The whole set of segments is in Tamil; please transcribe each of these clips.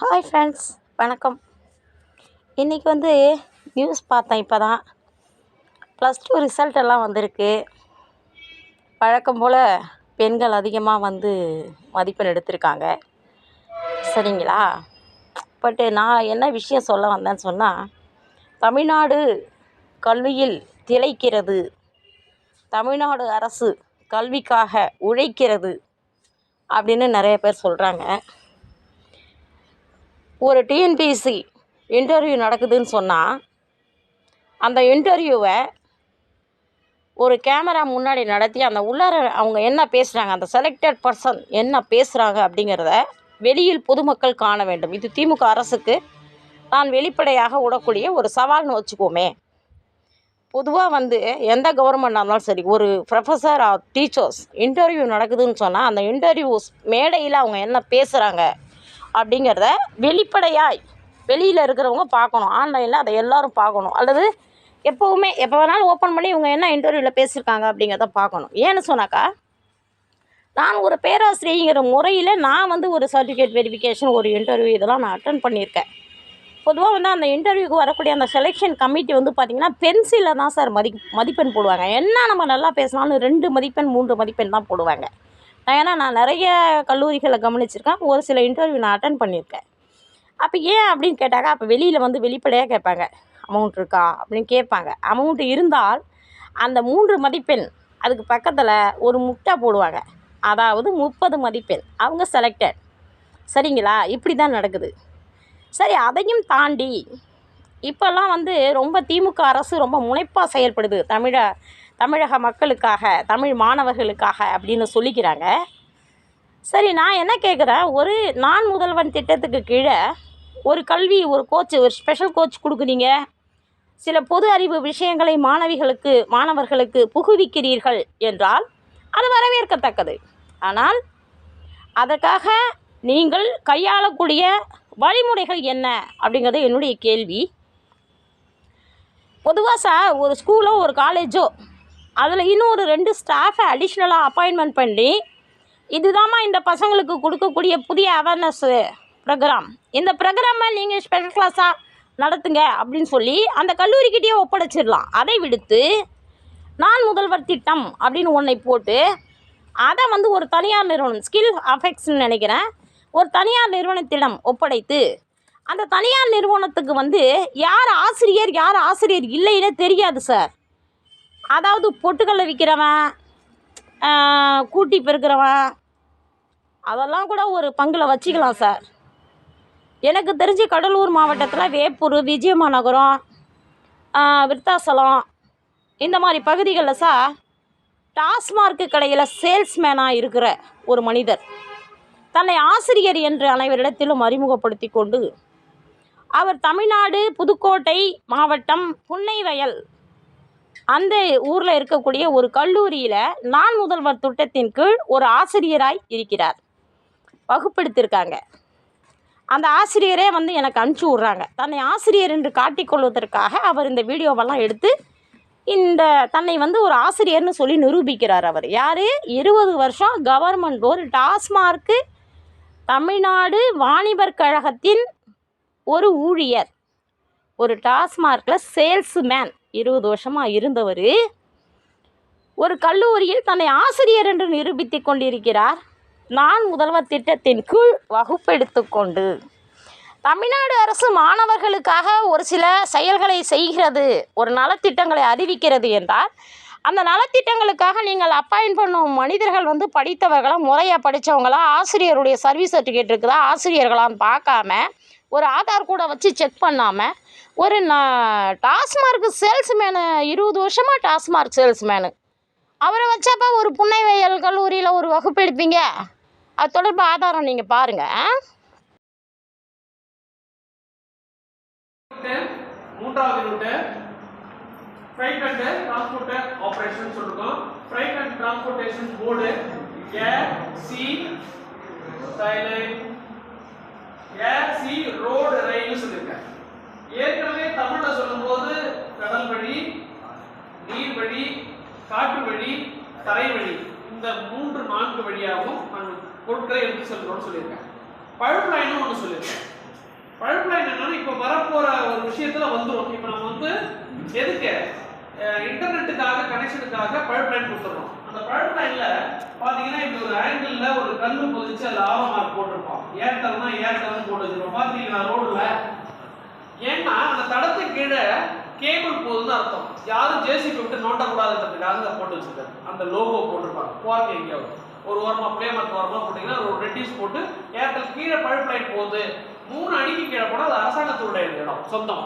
ஹாய் ஃப்ரெண்ட்ஸ், வணக்கம். இன்றைக்கி நியூஸ் பார்த்தேன். இப்போ தான் +2 ரிசல்ட் எல்லாம் வந்திருக்கு. வழக்கம் போல் பெண்கள் அதிகமாக மதிப்பெண் எடுத்திருக்காங்க. சரிங்களா? பட்டு நான் என்ன விஷயம் சொல்ல வந்தேன்னு சொன்னால், தமிழ்நாடு கல்வியில் திளைக்கிறது, தமிழ்நாடு அரசு கல்விக்காக உழைக்கிறது அப்படின்னு நிறைய பேர் சொல்கிறாங்க. ஒரு டிஎன்பிஎஸ்சி இன்டர்வியூ நடக்குதுன்னு சொன்னால், அந்த இன்டர்வியூவை ஒரு கேமரா முன்னாடி நடத்தி அந்த உள்ளார அவங்க என்ன பேசுகிறாங்க, அந்த செலக்டட் பர்சன் என்ன பேசுகிறாங்க அப்படிங்கிறத வெளியில் பொதுமக்கள் காண வேண்டும். இது திமுக அரசுக்கு நான் வெளிப்படையாக விடக்கூடிய ஒரு சவால்னு வச்சுக்கோமே. பொதுவாக எந்த கவர்மெண்டாக இருந்தாலும் சரி, ஒரு ப்ரொஃபஸர் ஆர் டீச்சர்ஸ் இன்டர்வியூ நடக்குதுன்னு சொன்னால், அந்த இன்டர்வியூஸ் மேடையில் அவங்க என்ன பேசுகிறாங்க அப்படிங்கிறத வெளிப்படையாய் வெளியில் இருக்கிறவங்க பார்க்கணும். ஆன்லைனில் அதை எல்லோரும் பார்க்கணும். அல்லது எப்போவுமே எப்போ வேணாலும் ஓப்பன் பண்ணி இவங்க என்ன இன்டர்வியூவில் பேசியிருக்காங்க அப்படிங்கிறத பார்க்கணும். ஏன்னு சொன்னாக்கா, நான் ஒரு பேராசிரியங்கிற முறையில் நான் ஒரு சர்டிஃபிகேட் வெரிஃபிகேஷன், ஒரு இன்டர்வியூ இதெல்லாம் நான் அட்டன் பண்ணியிருக்கேன். பொதுவாக அந்த இன்டர்வியூக்கு வரக்கூடிய அந்த செலெக்ஷன் கமிட்டி பார்த்திங்கன்னா பென்சிலில் தான் சார் மதிப்பெண் போடுவாங்க. என்ன நம்ம நல்லா பேசினாலும் 2 மதிப்பெண் 3 மதிப்பெண் தான் போடுவாங்க. ஏன்னா நான் நிறைய கல்லூரிகளை கவனிச்சிருக்கேன். ஒரு சில இன்டர்வியூ நான் அட்டன் பண்ணியிருக்கேன். அப்போ ஏன் அப்படின்னு கேட்டாங்க, அப்போ வெளியில் வெளிப்படையாக கேட்பாங்க, அமௌண்ட் இருக்கா அப்படின்னு கேட்பாங்க. அமௌண்ட் இருந்தால் அந்த 3 மதிப்பெண் அதுக்கு பக்கத்தில் ஒரு முட்டை போடுவாங்க. அதாவது 30 மதிப்பெண் அவங்க செலக்டட். சரிங்களா? இப்படி தான் நடக்குது. சரி, அதையும் தாண்டி இப்போல்லாம் ரொம்ப திமுக அரசு ரொம்ப முனைப்பாக செயல்படுது. தமிழக மக்களுக்காக, தமிழ் மாணவர்களுக்காக அப்படின்னு சொல்லிக்கிறாங்க. சரி, நான் என்ன கேட்குறேன், ஒரு நான் முதல்வன் திட்டத்துக்கு கீழே ஒரு கோச், ஒரு ஸ்பெஷல் கோச் கொடுக்குறீங்க. சில பொது அறிவு விஷயங்களை மாணவர்களுக்கு புகுவிக்கிறீர்கள் என்றால் அது வரவேற்கத்தக்கது. ஆனால் அதற்காக நீங்கள் கையாளக்கூடிய வழிமுறைகள் என்ன அப்படிங்கிறது என்னுடைய கேள்வி. பொதுவாக சார், ஒரு ஸ்கூலோ ஒரு காலேஜோ அதில் இன்னும் ஒரு 2 ஸ்டாஃபை அடிஷ்னலாக அப்பாயின்மெண்ட் பண்ணி, இதுதாம்மா இந்த பசங்களுக்கு கொடுக்கக்கூடிய புதிய அவேர்னஸ் ப்ரோக்ராம், இந்த ப்ரோக்ராமை நீங்கள் ஸ்பெஷல் கிளாஸாக நடத்துங்க அப்படின்னு சொல்லி அந்த கல்லூரிக்கிட்டேயே ஒப்படைச்சிடலாம். அதை விடுத்து நான் முதல்வர் திட்டம் அப்படின்னு ஒன்றை போட்டு அதை ஒரு தனியார் நிறுவனம், ஸ்கில் அஃபெக்ட்ஸ்ன்னு நினைக்கிறேன், ஒரு தனியார் நிறுவனத்திடம் ஒப்படைத்து, அந்த தனியார் நிறுவனத்துக்கு யார் ஆசிரியர் இல்லைன்னே தெரியாது சார். அதாவது பொட்டுக்கல்லை விற்கிறவன், கூட்டி பெருக்கிறவன், அதெல்லாம் கூட ஒரு பங்கில் வச்சுக்கலாம் சார். எனக்கு தெரிஞ்சு கடலூர் மாவட்டத்தில் வேப்பூர், விஜயமாநகரம், விருத்தாசலம் இந்த மாதிரி பகுதிகளில் சார், டாஸ்மார்க்கு கடையில் சேல்ஸ்மேனாக இருக்கிற ஒரு மனிதர் தன்னை ஆசிரியர் என்று அனைவரிடத்திலும் அறிமுகப்படுத்தி கொண்டு, அவர் தமிழ்நாடு புதுக்கோட்டை மாவட்டம் புன்னைவயல் அந்த ஊரில் இருக்கக்கூடிய ஒரு கல்லூரியில் நான் முதல்வர் திட்டத்தின் கீழ் ஒரு ஆசிரியராய் இருக்கிறார். வகுப்பெடுத்திருக்காங்க. அந்த ஆசிரியரே எனக்கு அனுப்பிச்சி விட்றாங்க. தன்னை ஆசிரியர் என்று காட்டிக்கொள்வதற்காக அவர் இந்த வீடியோவெல்லாம் எடுத்து தன்னை ஒரு ஆசிரியர்னு சொல்லி நிரூபிக்கிறார். அவர் யார்? 20 வருஷம் கவர்மெண்ட், ஒரு டாஸ்மார்க்கு தமிழ்நாடு வாணிபர் கழகத்தின் ஒரு ஊழியர், ஒரு டாஸ்மார்க்கில் சேல்ஸ்மேன் 20 வருஷமாக இருந்தவர் ஒரு கல்லூரியில் தன்னை ஆசிரியர் என்று நிரூபித்து கொண்டிருக்கிறார். நான் முதல்வர் திட்டத்தின் கீழ் வகுப்பெடுத்து கொண்டு தமிழ்நாடு அரசு மாணவர்களுக்காக ஒரு சில செயல்களை செய்கிறது, ஒரு நலத்திட்டங்களை அறிவிக்கிறது என்றால், அந்த நலத்திட்டங்களுக்காக நீங்கள் அப்பாயின்ட் பண்ணும் மனிதர்கள் படித்தவர்களா, முறையாக படித்தவங்களா, ஆசிரியருடைய சர்வீஸ் சர்டிஃபிகேட் இருக்குதா, ஆசிரியர்களான்னு பார்க்காம, ஒரு ஆதார் கூட வச்சு செக் பண்ணாமல், ஒரு டாஸ்மார்க் சேல்ஸ்மேனு, 20 வருஷமாக டாஸ்மார்க் சேல்ஸ்மேனு, அவரை வச்சப்போ ஒரு புன்னைவயல் கல்லூரியில் ஒரு வகுப்பு எடுப்பீங்க? அது தொடர்பு ஆதாரம் நீங்கள் பாருங்கள். மூன்றாவது route freight and transport operation சொல்றோம். Freight and transportation board air sea road rail சொல்லிருக்கேன். ஏற்கனவே தமிழ்ல சொல்லும்போது கடல் வழி, நீர் வழி, காட்டு வழி, தரை வழி, இந்த 3-4 வழியாகவும் பொருட்களை எடுத்து செல்றோம்னு சொல்லியிருக்கேன். பழுப்பு லைனும் ஒன்று சொல்லியிருக்கேன். எதுக்கு இன்டர்நெட்டுக்காக கனெக்ஷனுக்காக பைப் லைன் கொடுத்துருக்கோம். அந்த பைப் லைன்ல பாத்தீங்கன்னா இப்படி ஒரு ஆங்கிள் ஒரு கல்லு பொதிச்சு அதுல ஆரோ மார்க் போட்டிருப்போம். ஏர்டெல்னா ஏர்டெல்னு போட்டு வச்சிருப்போம். பாத்தீங்களா ரோடுல? ஏன்னா அந்த தடத்துக்கு கீழே கேபிள் போகுதுன்னு அர்த்தம். யாரும் ஜேசிபி விட்டு நோண்டக்கூடாதுன்றதுக்காக அதை போட்டு வச்சிருக்காரு. அந்த லோகோ போட்டிருப்பாங்க. போறங்க எங்கேயாவது ஒரு ஓரமா பிளேமர்க் ஓரமா போட்டீங்கன்னா ஒரு ரெட்டிஸ் போட்டு ஏர்டெல் கீழே பைப் லைன் போகுது 3 அடிக்கு கீழே போனால் அது அரசாங்கத்துடைய இடம் சொந்தம்.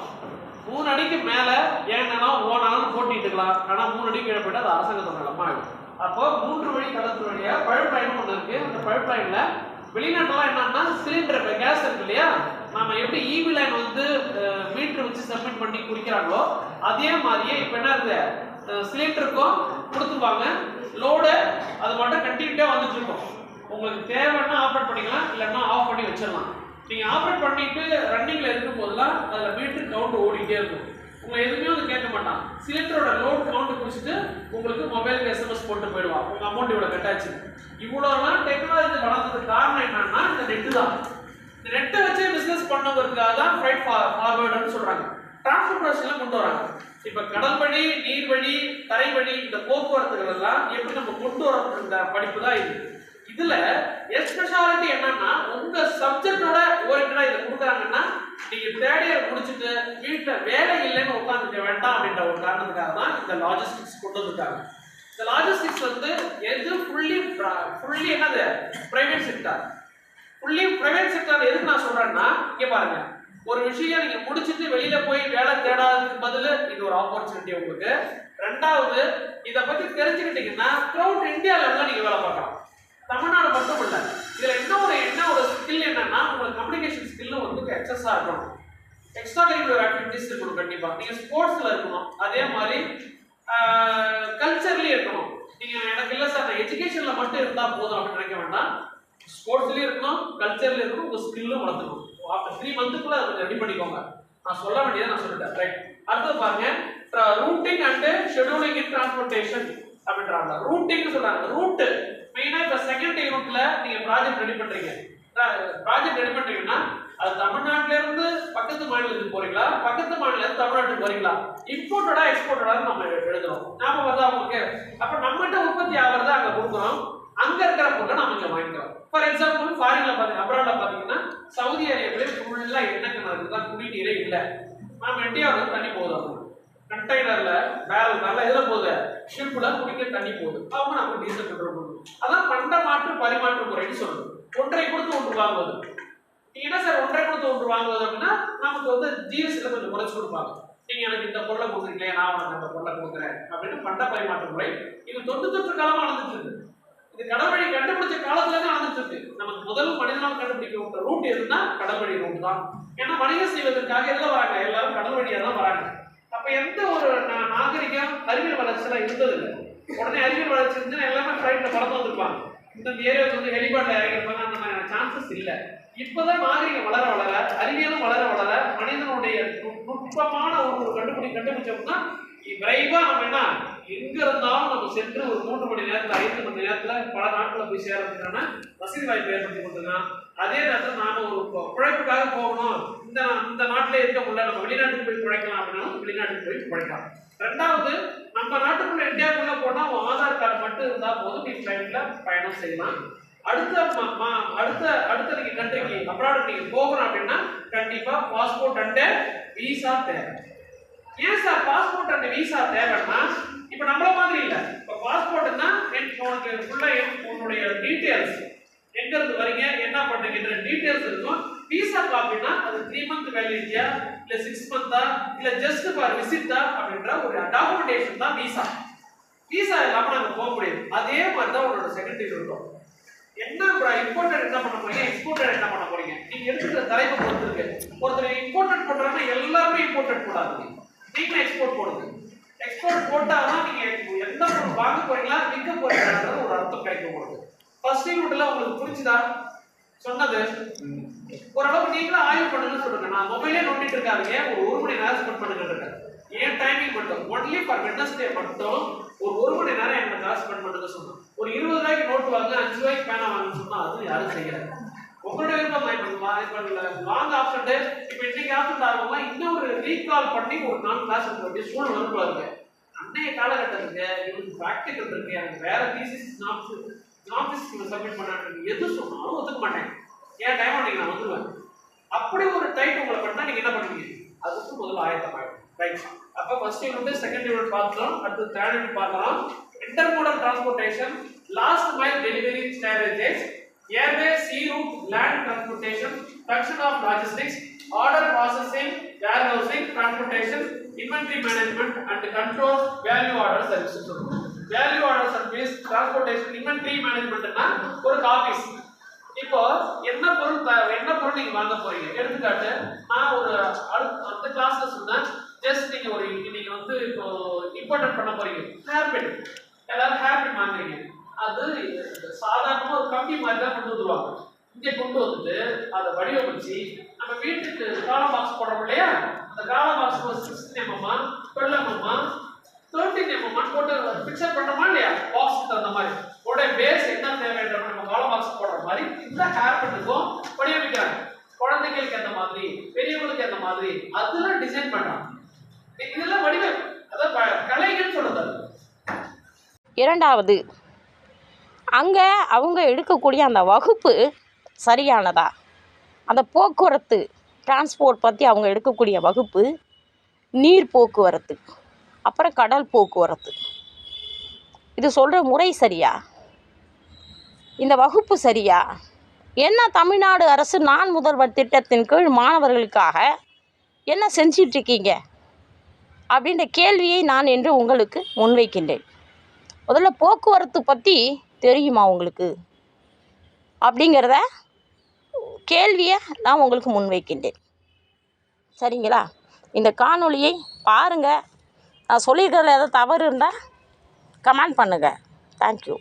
3 அடிக்கு மேல ஏன்னா ஓனாலும் போட்டிட்டுக்கலாம். ஆனா 3 அடிக்கு கீழே போயிட்டு அது அரசாங்கத்தோட இடமா ஆகும். அப்போ 3 வழி தளத்து வழியா பைப் லைன் ஒன்று இருக்கு. அந்த பைப் லைன்ல வெளிநாட்டுலாம் என்னன்னா சிலிண்டர் கேஸ் இருக்கு இல்லையா, நாம எப்படி இபி லைன் வந்து மீட்டர் வச்சு சப்மிட் பண்ணி குறிக்கிறாங்களோ அதே மாதிரியே இப்ப என்ன இருக்கு, சிலிண்டருக்கும் கொடுத்துருவாங்க லோடு, அது மட்டும் கண்டினியூட்டா வந்துட்டு இருக்கும். உங்களுக்கு தேவைன்னா ஆப்ரேட் பண்ணிக்கலாம், இல்லைன்னா ஆஃப் பண்ணி வச்சிடலாம். நீங்க ஆப்ரேட் பண்ணிட்டு ரன்னிங்ல இருக்கும் போதெல்லாம் அதுல மீட்டர் கவுண்ட் ஓடிட்டே இருக்கும். உங்களை எதுவுமே வந்து கேட்க மாட்டான். சிலிண்டரோட லோட் கவுண்ட் குடிச்சிட்டு உங்களுக்கு மொபைலுக்கு எஸ்எம்எஸ் போட்டு போயிடுவான், உங்க அமௌண்ட் இவ்வளவு கட்டாச்சு. இவ்வளோலாம் டெக்னாலஜி வளர்ந்ததுக்கு காரணம் என்னன்னா இந்த நெட்டு தான். இந்த நெட்டை வச்சு பிசினஸ் பண்ணுவதற்காக தான் ஃப்ரைட் ஃபார்வர்டுன்னு சொல்றாங்க. டிரான்ஸ்போர்ட்டேஷன்ல கொண்டு வராங்க. இப்ப கடல் வழி, நீர் வழி, தரை வழி இந்த போக்குவரத்துகள் எல்லாம் எப்படி நம்ம கொண்டு வர படிப்பு தான் இது. இதுல ஸ்பெஷாலிட்டி என்னன்னா உங்க சப்ஜெக்டோட ஓரியன்டா இதை கொடுக்குறாங்கன்னா நீங்க தேர்ட் இயர் முடிச்சுட்டு வீட்டுல வேலை இல்லைன்னு உட்காந்துக்க வேண்டாம் அப்படின்ற ஒரு காரணத்துக்காக தான் இந்த லாஜிஸ்டிக்ஸ் கொண்டு வந்திருக்காங்க. இந்த லாஜிஸ்டிக்ஸ் வந்து எது ஃபுல்லி என்னது private sector. Fully private sector எதுக்கு நான் சொல்றேன்னா, இங்க பாருங்க, ஒரு விஷயம் நீங்க முடிச்சுட்டு வெளியில போய் வேலை தேடாததுக்கு பதில் இது ஒரு ஆப்பர்ச்சுனிட்டி உங்களுக்கு. ரெண்டாவது, இதை பத்தி தெரிஞ்சுக்கிட்டீங்கன்னா த்ரூஅவுட் இந்தியா லெவலில் நீங்க வேலை பார்க்கலாம். தமிழ்நாடு மட்டும் இல்லை, இதுல என்ன ஒரு ஸ்கில் என்னன்னா உங்களுக்கு கம்யூனிகேஷன் ஸ்கில் வந்து எக்ஸஸா இருக்கணும். எக்ஸ்ட்ரா கரிக்குலர் ஆக்டிவிட்டிஸ் இருக்கணும். கண்டிப்பா நீங்க ஸ்போர்ட்ஸ்ல இருக்கணும், அதே மாதிரி கல்ச்சர்லயும் இருக்கணும். நீங்க எனக்கு இல்லை சார் நான் எஜுகேஷன்ல மட்டும் இருந்தா போதும் அப்படின்னு நினைக்க வேண்டாம். ஸ்போர்ட்ஸ்லயும் இருக்கணும், கல்ச்சர்லயும் இருக்கணும், உங்க ஸ்கில்லும் வளர்த்துக்கணும். ஆஃப்டர் 3 மந்த்துக்குள்ள அதை ரெடி பண்ணிக்கோங்க. நான் சொல்ல வேண்டியதை நான் சொல்லிட்டேன். ரைட். அடுத்து பாருங்க, routing and scheduling in transportation அப்படின்றாங்க. ரூட்டிங் சொல்றாங்க. ரூட் மெயினா இப்ப செகண்ட் யூனிட்ல நீங்க ப்ராஜெக்ட் ரெடி பண்றீங்க. ப்ராஜெக்ட் ரெடி பண்றீங்கன்னா அது தமிழ்நாட்டுல இருந்து பக்கத்து மாநிலத்துக்கு போறீங்களா, பக்கத்து மாநில இருந்து தமிழ்நாட்டுக்கு போறீங்களா, இம்போர்ட்டடா எக்ஸ்போர்ட்டடா நம்ம எழுதுறோம். நாம வருதா உங்களுக்கு? அப்ப நம்மகிட்ட உற்பத்தி ஆகிறத அங்க கொடுக்குறோம், அங்க இருக்கிற பொருளை நம்ம இங்க வாங்கிக்கிறோம். ஃபார் எக்ஸாம்பிள் ஃபாரின்ல பாத்தீங்கன்னா, அப்ராட்ல பாத்தீங்கன்னா சவுதி அரேபியாவிலே ஃபுல்லா எண்ணெய் கிணறு தான், குடிநீரே இல்லை. நம்ம இந்தியாவில் தண்ணி போகுது, கண்டெய்னர்ல பேரல் நல்ல எதுல போகுது, ஷிப்ல குடிக்க தண்ணி போகுது. அவங்க நம்ம டீசல் பெட்ரோல் போடுவோம். அதான் பண்ட மாற்று பரிமாற்று முறைன்னு சொல்லுது. ஒன்றை கொடுத்து ஒன்று வாங்குவது. நீங்க என்ன சார் ஒன்றை கொடுத்து ஒன்று வாங்குவது அப்படின்னா, நமக்கு வந்து ஜிஎஸ்டில கொஞ்சம் குறைச்சு கொடுப்பாங்க. நீங்க எனக்கு இந்த பொருளை கொடுக்குறீங்களே, நான் உனக்கு அந்த பொருளை கொடுக்குறேன் அப்படின்னு பண்ட பரிமாற்று முறை. இது தொன்று காலமா நடந்துட்டு இருக்கு. இது கடல் வழி கண்டுபிடிச்ச காலத்துல தான் நடந்துட்டு இருக்கு. நமக்கு முதல் மனிதனால் கண்டுபிடிக்க ரூட் எதுனா கடல் வழி ரூட் தான். ஏன்னா வணிகம் செய்வதற்காக எல்லாம் வராங்க, எல்லாரும் கடல் வழியா தான் வராங்க. அப்ப எந்த ஒரு நாகரிகம் அறிவியல் வளர்ச்சியெல்லாம் இருந்தது இல்லை. உடனே அறிவியல் வளர்ச்சி இருந்துச்சுன்னா எல்லாமே ஃபிளைட்ல பறந்து வந்திருப்பாங்க. இந்த ஏரியாவுக்கு வந்து ஹெலிகாப்டர் இறங்கிருப்பாங்க, அந்த மாதிரி சான்சஸ் இல்லை. இப்பதான் நாகரிகம் வளர வளர, அறிவியலும் வளர வளர, மனிதனுடைய நுட்பமான ஒரு கண்டுபிடிச்சோம்னா விரைவா நம்ம என்ன எங்க இருந்தாலும் நம்ம சென்று ஒரு 3 மணி நேரத்துல 5 மணி நேரத்துல பல நாட்களை போய் சேர்றதுக்கான வசதி வாய்ப்பு ஏற்படுத்தி கொடுத்துருக்கான். அதே நேரத்தில் நாம ஒரு பிழைப்புக்காக போகணும், இந்த நாட்டிலே இருக்க முடியல, நம்ம வெளிநாட்டுக்கு போய் பிழைக்கலாம் அப்படின்னா வெளிநாட்டுக்கு போய் பிழைக்கலாம். ரெண்டாவது, நம்ம நாட்டுக்குள்ள இந்தியாவுக்குள்ள போனா ஆதார் கார்டு மட்டும் இருந்தா போதும், நீ ஃபிளைட்ல பயணம் செய்யலாம். அடுத்த நீங்க கண்ட்ரிக்கு அப்ராட் நீங்க போகணும் அப்படின்னா கண்டிப்பா பாஸ்போர்ட் அண்ட் விசா தேவை. ஏன் சார் பாஸ்போர்ட் அண்ட் விசா தேவைன்னா, இப்ப நம்மள மாதிரி இல்ல. இப்ப பாஸ்போர்ட்னா உனக்கு ஃபுல்லா உன்னுடைய டீடைல்ஸ், எங்க இருந்து வரீங்க, என்ன பண்றீங்கன்ற டீடைல்ஸ் இருக்கும். விசா காப்பினா அது 3 மந்த் வேலிடிட்டியா, இல்ல 6 மந்தா, இல்ல ஜஸ்ட் ஃபார் விசிட்டா அப்படின்ற ஒரு டாக்குமெண்டேஷன் தான் விசா. விசா இல்லாம நாங்க போக முடியாது. அதே மாதிரி தான் உங்களோட செகண்டரி இருக்கும். என்ன இம்போர்ட்டட் என்ன பண்ண போறீங்க, எக்ஸ்போர்ட்டட் என்ன பண்ண போறீங்க, நீங்க எடுத்துக்கிற தலைப்பை பொறுத்து இருக்கு. ஒருத்தர் இம்போர்ட்டட் பண்றாங்கன்னா எல்லாருமே இம்போர்ட்டட் போடாது, நீங்க எக்ஸ்போர்ட் போடுங்க. எக்ஸ்போர்ட் போட்டாதான் நீங்க எந்த பொருள் வாங்க போறீங்களா விற்க போறீங்கன்றது ஒரு அர்த்தம் கிடைக்கும் உங்களுக்கு. ஃபர்ஸ்ட் யூனிட்ல உங்களுக்கு புரிஞ்சுதா சொன்னது? ஓரளவுக்கு நீங்களும் ஆய்வு பண்ணுன்னு சொல்லுங்க. நான் மொபைலே நோண்டிட்டு இருக்காதீங்க, ஒரு 1 மணி நேரம் ஸ்பெண்ட் பண்ணுங்க. ஏன் டைமிங் மட்டும் ஒன்லி ஃபார் வெட்னஸ்டே மட்டும் ஒரு 1 மணி நேரம் எனக்கு காசு ஸ்பெண்ட் பண்ணுங்க சொன்னோம். ஒரு 20 ரூபாய்க்கு நோட்டு வாங்க, 5 ரூபாய்க்கு பேனா வாங்கன்னு சொன்னா அது யாரும் செய்யறாங்க. உங்களோட விருப்பம் இப்போ லாங் ஆப்ஷன் இப்போ இன்னைக்கு ஆப்ஷன் ஆகும்னா இன்னும் ஒரு ரீகால் பண்ணி ஒரு 4 கிளாஸ் இருக்க வேண்டிய சூழல் வருவாங்க. அன்னைய காலகட்டத்துக்கு இவருக்கு ப்ராக்டிக்கல் இருக்கு, எனக்கு வேற தீசிஸ் நாப்சிஸ் சப்மிட் பண்ணான்னு எது சொன்னாலும் ஒத்துக்க மாட்டேன், ஏன் டைம் அன்னைக்கு நான் வந்துடுவேன். அப்படி ஒரு டைப் உங்களை பண்ணா நீங்க என்ன பண்ணுவீங்க? அதுக்கு முதல்ல ஆயத்தமாயிடும். ரைட். அப்போ ஃபர்ஸ்ட் யூனிட் செகண்ட் யூனிட் பார்த்தோம், அடுத்து தேர்ட் யூனிட் பார்க்கலாம். Intermodal transportation, last mile delivery strategies, airway, sea route, land transportation, function of logistics, order processing, warehousing, transportation, inventory management and control, value order services. Value order service, transportation, inventory management னா ஒரு காப்பீஸ். இப்போ என்ன பொருள் நீங்க வாங்க போறீங்க? எடுத்துக்காட்டு நான் ஒரு அடுத்த கிளாஸ்ல சொன்னேன், ஜஸ்ட் நீங்க வந்து இப்போ இம்போர்ட் பண்ண போறீங்க ஹேர் பின், எல்லாரும் ஹேர் பின் வாங்குறீங்க. அது சாதாரணமா ஒரு கம்பி மாதிரி தான் கொண்டு வந்துருவாங்க. இங்கே கொண்டு வந்துட்டு அதை வடிவமைச்சு நம்ம வீட்டுக்கு காலம் பாக்ஸ் போடுறோம் இல்லையா, அந்த காலம் பாக்ஸ் 16 mm 12 mm 13 mm போட்டு பிக்சர் பண்றோமா இல்லையா, பாக்ஸ் தகுந்த மாதிரி உடைய பேஸ் என்ன தேவைன்ற நம்ம காலம் பாக்ஸ் போடுற மாதிரி இந்த ஹேர் பின்னுக்கும் வடிவமைக்கிறாங்க. குழந்தைகளுக்கு எந்த மாதிரி, பெரியவங்களுக்கு எந்த மாதிரி அதுல டிசைன் பண்றாங்க. இதெல்லாம் வடிவம், அதாவது கலைகள் சொல்றது. இரண்டாவது, அங்கே அவங்க எடுக்கக்கூடிய அந்த வகுப்பு சரியானதா? அந்த போக்குவரத்து டிரான்ஸ்போர்ட் பற்றி அவங்க எடுக்கக்கூடிய வகுப்பு, நீர் போக்குவரத்து, அப்புறம் கடல் போக்குவரத்து, இது சொல்கிற முறை சரியா? இந்த வகுப்பு சரியா? என்ன தமிழ்நாடு அரசு நான் முதல்வர் திட்டத்தின் கீழ் மாணவர்களுக்காக என்ன செஞ்சிட்ருக்கீங்க அப்படின்ற கேள்வியை நான் இன்று உங்களுக்கு முன்வைக்கின்றேன். முதல்ல போக்குவரத்து பற்றி தெரியுமா உங்களுக்கு அப்படிங்கிறத கேள்வியை நான் உங்களுக்கு முன்வைக்கின்றேன். சரிங்களா? இந்த காணொளியை பாருங்கள். நான் சொல்லியிருக்கிறதுல ஏதாவது தவறு இருந்தால் கமெண்ட் பண்ணுங்கள். தேங்க்யூ.